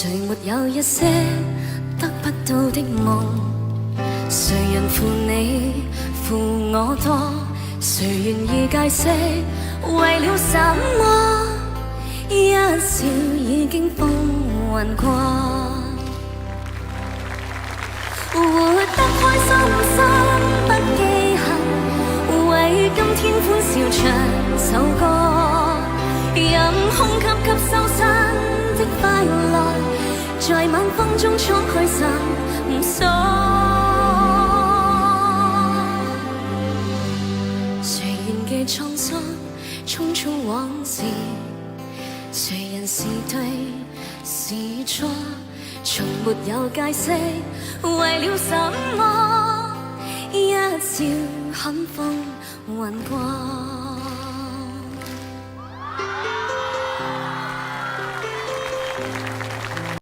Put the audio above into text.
誰沒有一些得不到的夢？誰人負你負我多？誰願意解釋為了什麼？一笑已經風雲過，活得開心心不記恨，為今天歡笑唱首歌，任空吸吸收身的快樂，在晚風中衝去尋索。誰願記滄桑匆匆往事？誰人是對是錯？從沒有解釋為了什麼？一笑看風雲過。